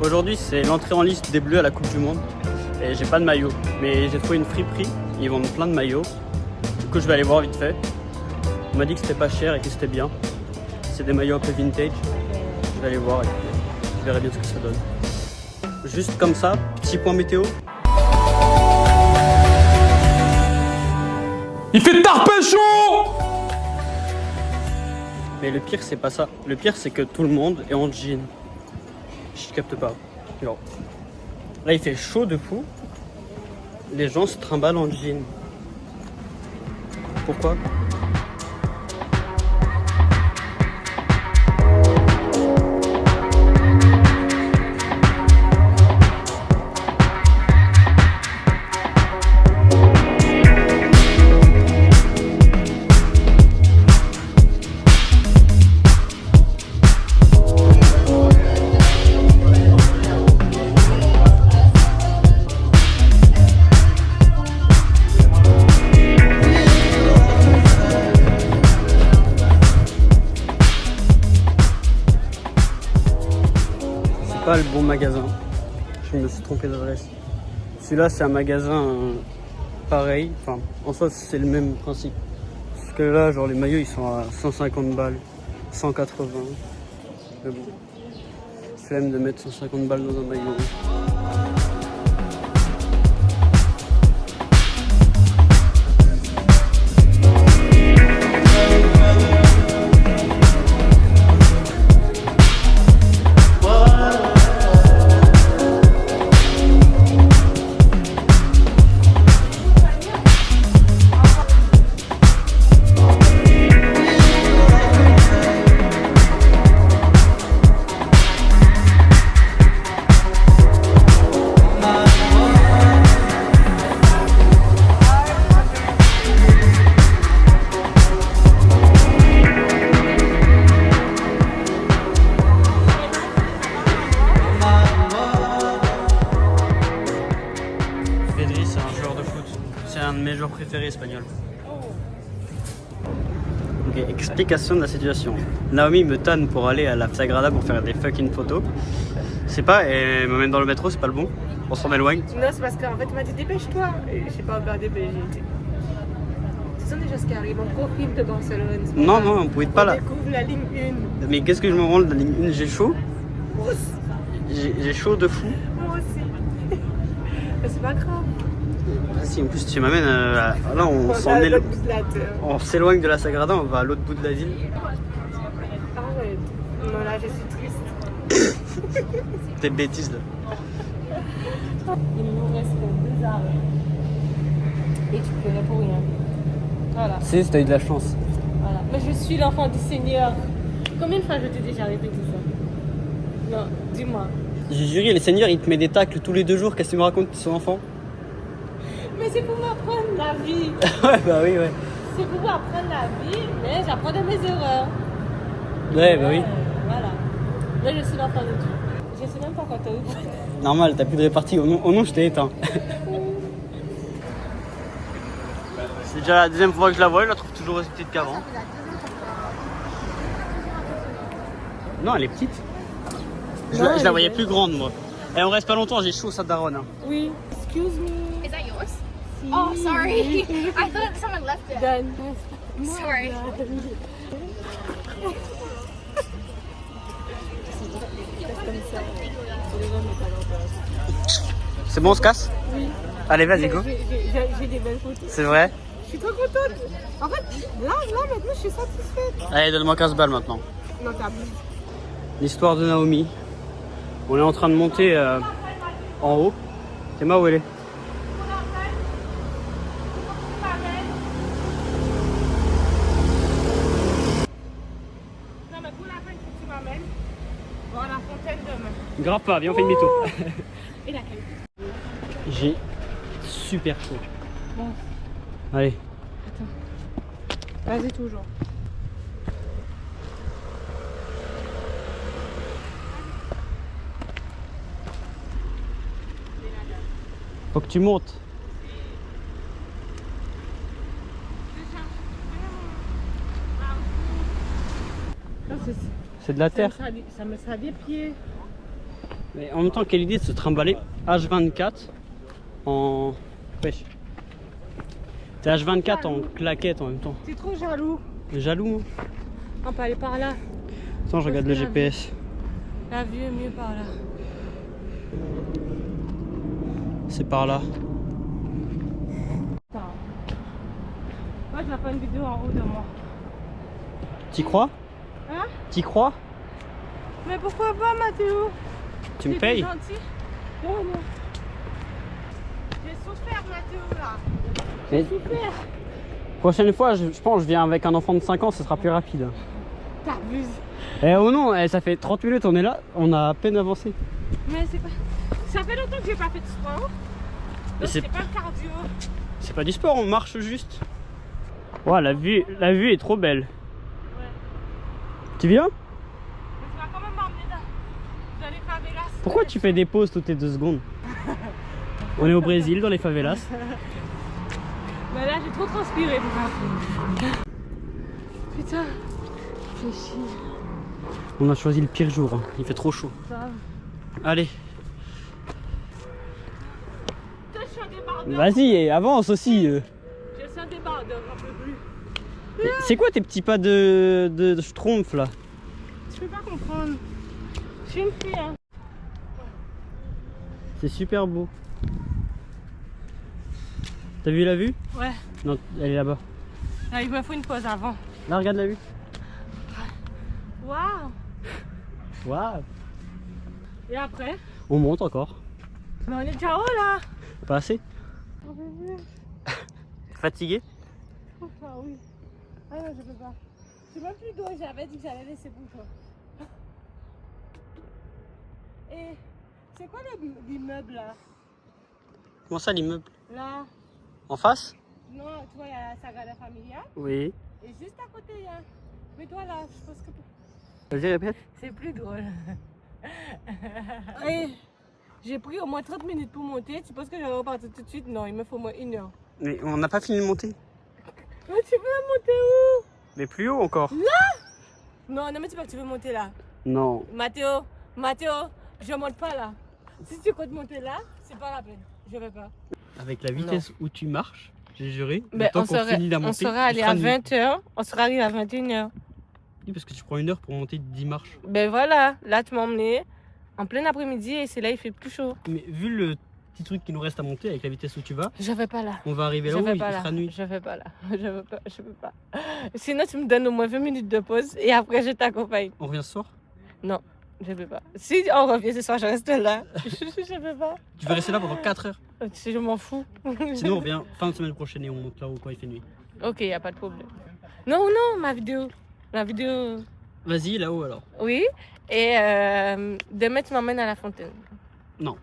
Aujourd'hui, c'est l'entrée en liste des Bleus à la Coupe du Monde. Et j'ai pas de maillot. Mais j'ai trouvé une friperie. Ils vendent plein de maillots. Du coup, je vais aller voir vite fait. On m'a dit que c'était pas cher et que c'était bien. C'est des maillots un peu vintage. Je vais aller voir et je verrai bien ce que ça donne. Juste comme ça, petit point météo. Il fait tard pécho! Mais le pire, c'est pas ça. Le pire, c'est que tout le monde est en jean. Je capte pas. Genre. Là, il fait chaud de fou. Les gens se trimballent en jean. Pourquoi? Pas le bon magasin, je me suis trompé d'adresse. Celui-là, c'est un magasin pareil, enfin en soi c'est le même principe. Parce que là, genre les maillots ils sont à 150 balles, 180. Mais bon, flemme de mettre 150 balles dans un maillot. Pedri, c'est un joueur de foot. C'est un de mes joueurs préférés espagnols. Ok, explication de la situation. Naomi me tanne pour aller à la Sagrada pour faire des fucking photos. C'est pas, et me mettre dans le métro, c'est pas le bon. On s'en éloigne. Non, c'est parce qu'en fait, il m'a dit dépêche-toi. Et je sais pas encore dépêché. Ce sont des choses qui arrivent. On profite de Barcelone. Non, non, on pouvait pas On là. découvre la ligne 1. Mais qu'est-ce que je me rends de la ligne 1? J'ai chaud. Moi aussi. J'ai chaud de fou. Moi aussi. Mais c'est pas grave. Ah, si, en plus tu m'amènes là, on s'en va à est. l'autre bout de la terre. On s'éloigne de la Sagrada, on va à l'autre bout de la ville. Arrête. Non, là, je suis triste. Des bêtises là. Il nous reste 2 arrêts. Et tu pleurais pour rien. Voilà. Si, t'as eu de la chance. Voilà. Mais je suis l'enfant du Seigneur. Combien de fois je t'ai déjà répété ça? Non, dis-moi. J'ai juré, les seigneurs ils te mettent des tacles tous les 2 jours, qu'est-ce que tu me racontes, son enfant? Mais c'est pour m'apprendre la vie. Ouais, bah oui, ouais. C'est pour apprendre la vie, mais j'apprends de mes erreurs. Ouais, bah oui. Voilà. Mais je suis l'enfant de Dieu. Je sais même pas quand t'as ouvert. Normal, t'as plus de répartie. Au nom, je t'ai éteint. C'est déjà la deuxième fois que je la vois, je la trouve toujours aussi petite qu'avant. Non, elle est petite. Je la voyais plus grande, moi. Et on reste pas longtemps, j'ai chaud, ça daronne. Hein. Oui. Excuse me. Is that yours? Oh, sorry. I thought someone left it. Dan. Sorry. C'est bon, on se casse? Oui. Allez, vas-y, go. J'ai des belles photos. C'est vrai? Je suis trop contente. En fait, là, maintenant, je suis satisfaite. Allez, donne-moi 15 balles maintenant. Non, t'abuses. L'histoire de Naomi. On est en train de monter en haut. C'est moi où elle est? Non, mais pour la fin, il faut que tu m'amènes voir la fontaine demain. Grave pas, viens, on fait demi-tour. Et laquelle? J'ai super chaud. Bon, Allez. vas-y, toujours. Faut que tu montes. Ça, C'est de la terre. ça me sert des pieds. Mais en même temps, quelle idée de se trimballer H24 en... Wesh. T'es H24 en claquette en même temps. T'es trop jaloux. Jaloux, hein. On peut aller par là. Attends, je regarde le GPS. La vue est mieux par là. C'est par là. Attends. Moi, je vais faire une vidéo en haut de moi. T'y crois? Hein? T'y crois? Mais pourquoi pas, Mathéo? Tu me payes? Gentil. Non, non. J'ai souffert, Mathéo, là. Mais J'ai souffert. prochaine fois, je pense que je viens avec un enfant de 5 ans, ce sera plus rapide. T'abuses. Eh oh non, ça fait 30 minutes, on est là, on a à peine avancé. Mais c'est pas... Ça fait longtemps que j'ai pas fait de sport. Mais Donc c'est c'est pas cardio. C'est pas du sport, on marche juste. Ouais, la vue est trop belle. Ouais. Tu viens? Mais tu vas quand même m'emmener dans les favelas. Pourquoi tu fais des pauses toutes les 2 secondes? On est au Brésil, dans les favelas. Mais là, j'ai trop transpiré. Putain, j'ai chier. On a choisi le pire jour, hein. Il fait trop chaud. Ça. Allez, Putain, je suis un débardeur. vas-y, et avance aussi. Je suis un débardeur, j'en peux plus. C'est quoi tes petits pas de schtroumpf là? Je peux pas comprendre. Je suis une fille, hein. C'est super beau. T'as vu la vue? Ouais. Non, elle est là-bas. Là, il me faut une pause avant. Là, regarde la vue. Waouh. Waouh. Et après? On monte encore. Mais on est déjà haut, là. Pas assez? Fatigué? Ah oui. Ah non, je peux pas. C'est même plus d'eau, j'avais dit que j'allais laisser pour toi. Et c'est quoi l'immeuble là? Comment ça, l'immeuble? Là? En face? Non, tu vois, il y a la Sagrada Familia. Oui. Et juste à côté, il y a. Mais toi là, je pense que. Vas-y, répète. C'est plus drôle. Et j'ai pris au moins 30 minutes pour monter. Tu penses que je vais repartir tout de suite? Non, il me faut au moins 1 heure. Mais on n'a pas fini de monter. Mais tu veux monter où? Mais plus haut encore. Non, non, mais tu pas que tu veux monter là. Non. Mathéo, je monte pas là. Si tu comptes monter là, c'est pas la peine. Je vais pas. Avec la vitesse où tu marches, j'ai juré, Mais le temps qu'on finit la montée, on serait allé à 20h, on serait arrivé à 21h. Oui, parce que tu prends 1 heure pour monter 10 marches. Ben voilà, là tu m'as emmené en plein après-midi et c'est là il fait plus chaud. Mais vu le petit truc qui nous reste à monter avec la vitesse où tu vas, Je vais pas là. on va arriver Je là-haut, vais il pas là. sera nuit. Je vais pas là. Je peux pas. Sinon tu me donnes au moins 20 minutes de pause et après je t'accompagne. On revient ce soir? Non, je peux pas. Si on revient ce soir, je reste là. Je peux pas. Tu vas rester là pendant 4 heures. Je m'en fous. Sinon, on revient fin de semaine prochaine et on monte là-haut quand il fait nuit. Ok, y a pas de problème. Non, non, ma vidéo. La vidéo. Vas-y, là-haut alors. Oui. Et demain tu m'emmènes à la fontaine. Non.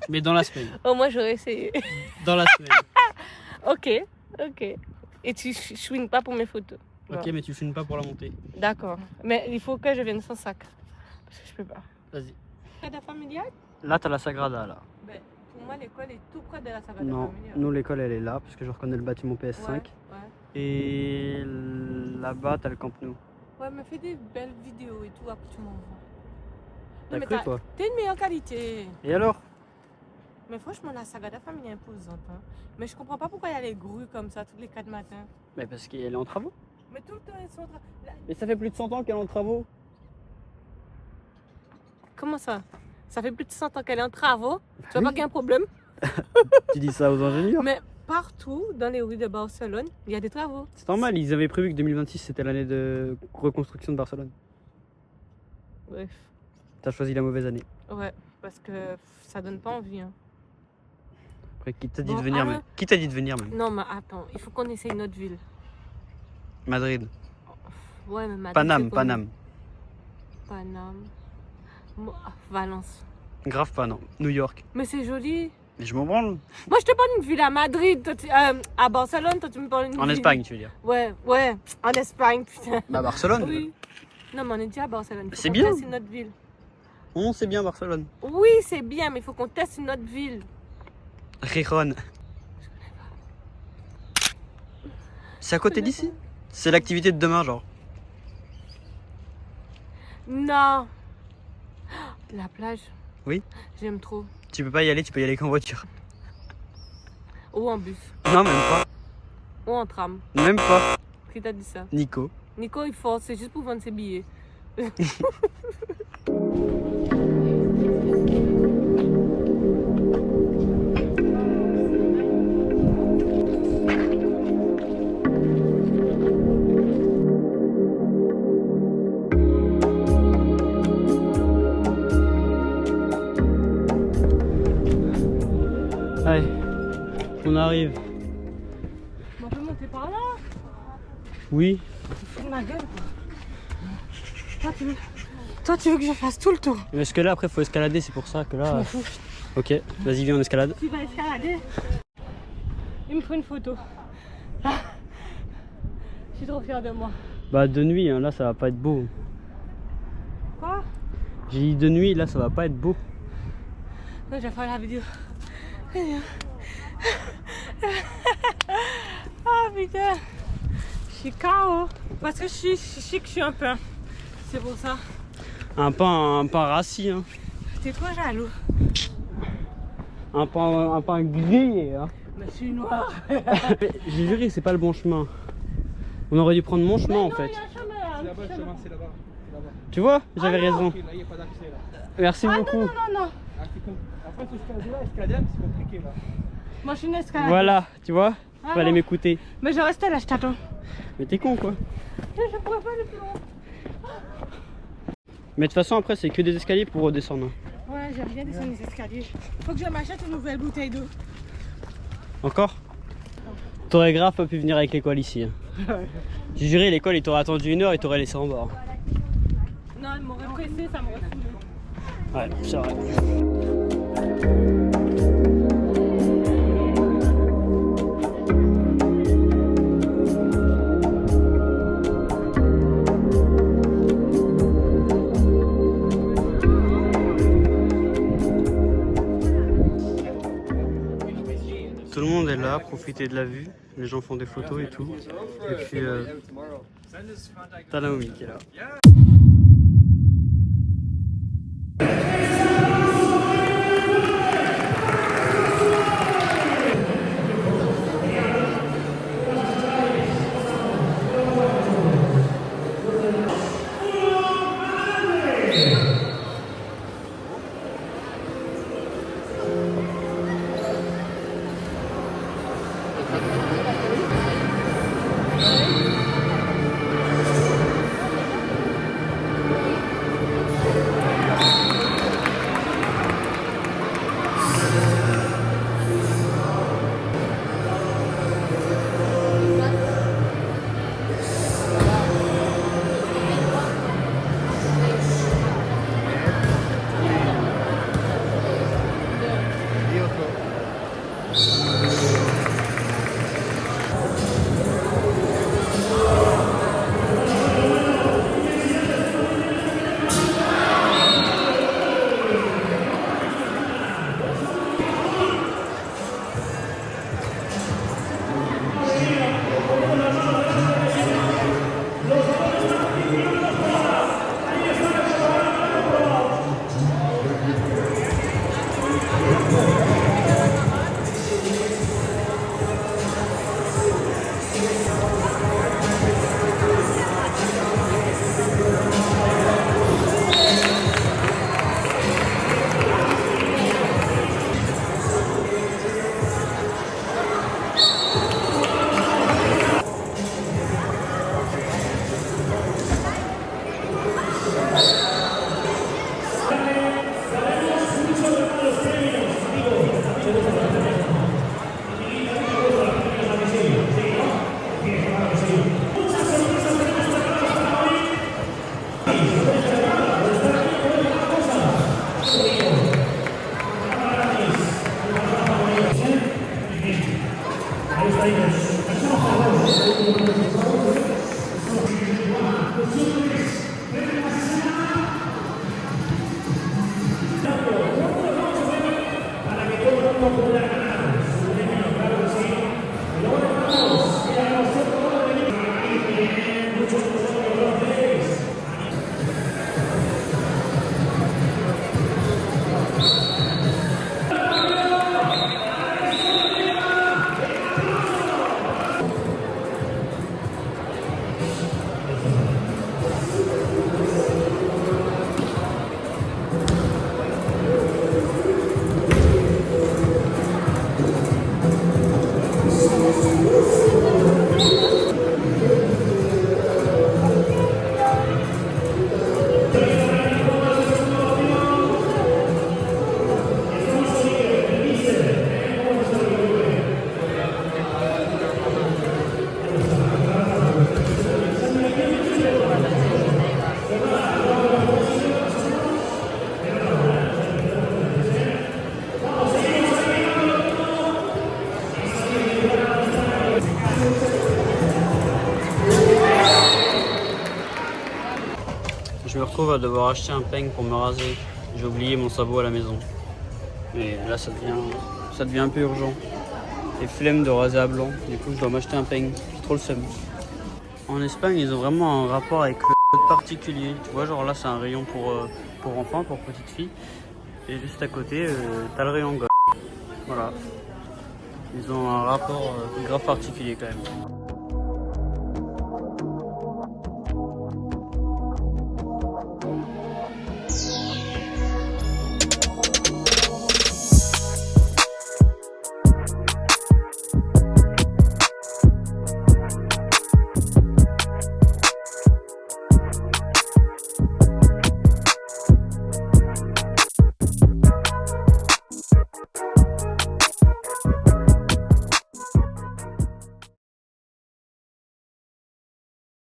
Mais dans la semaine. Au moins j'aurais essayé. Dans la semaine. Ok, ok. Et tu chouines pas pour mes photos. Ok, Non. mais tu filmes pas pour la montée. D'accord. Mais il faut que je vienne sans sac. Parce que je peux pas. Vas-y. Sagrada Familia? Là, t'as la Sagrada là. Ben, pour moi, l'école est tout près de la Sagrada Non, Familia. nous l'école elle est là parce que je reconnais le bâtiment PS5. Ouais, Et là-bas, t'as le Camp Nou. ouais, mais fais des belles vidéos et tout, après tu m'envoies. T'as Non, mais cru toi? t'as une meilleure qualité. Et alors? Mais franchement, la Sagrada Familia est imposante. Hein. Mais je comprends pas pourquoi il y a les grues comme ça tous les 4 matins. Mais parce qu'elle est en travaux. Mais tout le temps, ils sont en train. Là- Mais ça fait plus de 100 ans qu'elle est en travaux. Comment ça? Ça fait plus de 100 ans qu'elle est en travaux. Tu vois Oui. pas qu'il y a un problème? Tu dis ça aux ingénieurs. Mais partout dans les rues de Barcelone, il y a des travaux. C'est normal, ils avaient prévu que 2026 c'était l'année de reconstruction de Barcelone. Bref, T'as choisi la mauvaise année. ouais, parce que ça donne pas envie. Hein. Après, qui t'a dit Bon, de venir ah, même? Qui t'a dit de venir même? Non, mais attends, il faut qu'on essaye notre ville. Madrid. Ouais, mais Madrid, Paname, c'est connu. Paname. Paname. Valence. Grave pas, non. New York. Mais c'est joli. Mais je m'en branle. Moi, je te parle d'une ville à Madrid, toi, à Barcelone, toi, tu me parles d'une En ville. Espagne, tu veux dire? Ouais, ouais, en Espagne, putain. Bah, Barcelone. Oui. Non, mais on est déjà à Barcelone. Faut C'est qu'on bien. teste une autre ville. On sait bien Barcelone. Oui, c'est bien, mais il faut qu'on teste une autre ville. Rijon. C'est à côté d'ici? C'est l'activité de demain, genre. Non. La plage. Oui. J'aime trop. Tu peux pas y aller, tu peux y aller qu'en voiture. Ou en bus. Non, même pas. Ou en tram. Même pas. Qui t'a dit ça? Nico. Nico, il force, c'est juste pour vendre ses billets. Allez, on arrive. On peut monter par là? Oui. Fous de ma gueule. Toi, tu veux que je fasse tout le tour? Parce que là, après, faut escalader, c'est pour ça que là. Ok, vas-y, viens, on escalade. Tu vas escalader? Il me faut une photo. Ah. Je suis trop fière de moi. Bah, de nuit, hein, là, ça va pas être beau. Quoi? J'ai dit de nuit, là, ça va pas être beau. Non, j'ai fait la vidéo. Oh putain, je suis KO. Parce que je sais que je suis un pain. C'est pour ça. Un pain rassis, hein. T'es trop jaloux. Un pain grillé, hein. Mais je suis noire. J'ai juré, c'est pas le bon chemin. On aurait dû prendre mon chemin en fait. Il y a un chemin là. C'est là-bas le chemin, c'est là-bas. Tu vois, j'avais raison. Là, il n'y a pas d'accès là. Merci Ah beaucoup. non. Ah, après, il faut escalader là, escalader là, c'est compliqué là. Moi je suis une escalade. Voilà, tu vois, Ah fallait non. m'écouter. Mais je reste là, je t'attends. Mais t'es con quoi. Je pourrais pas aller plus loin. Mais de toute façon, après, c'est que des escaliers pour redescendre. Ouais, j'aime bien descendre les escaliers. Faut que je m'achète une nouvelle bouteille d'eau. Encore? T'aurais grave pas pu venir avec l'école ici. Hein. J'ai juré, l'école, il t'aurait attendu 1 heure et t'aurait laissé en bord. Non, elle m'aurait pressé, ça m'aurait saoulé. Ouais, c'est vrai. Tout le monde est là, profiter de la vue. Les gens font des photos et tout. Et puis, t'as Naomi qui est là. Je me retrouve à devoir acheter un peigne pour me raser. J'ai oublié mon sabot à la maison. Et là, ça devient un peu urgent. Et flemme de raser à blanc. Du coup, je dois m'acheter un peigne. J'ai trop le seum. En Espagne, ils ont vraiment un rapport avec le code particulier. Tu vois, genre là, c'est un rayon pour enfants, pour petites filles. Et juste à côté, t'as le rayon gosse. Voilà. Ils ont un rapport grave particulier quand même.